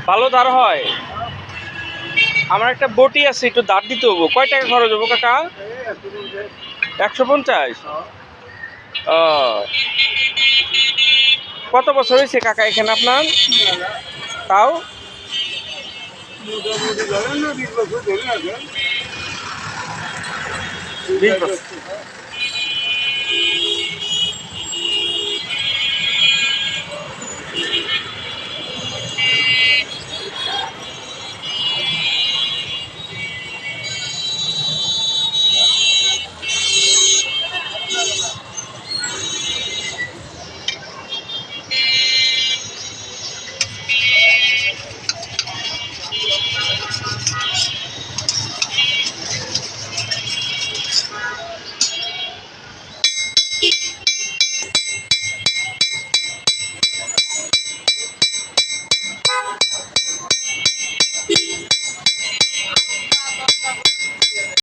ভালো দাঁড় হয়। আমার একটা বটি আছে, একটু দাঁড় দিতে হবো। কয় টাকা খরচ হবো কাকা? 150। ও, কত বছর হয়েছে কাকা এখানে আপনার? তাও 20 বছর।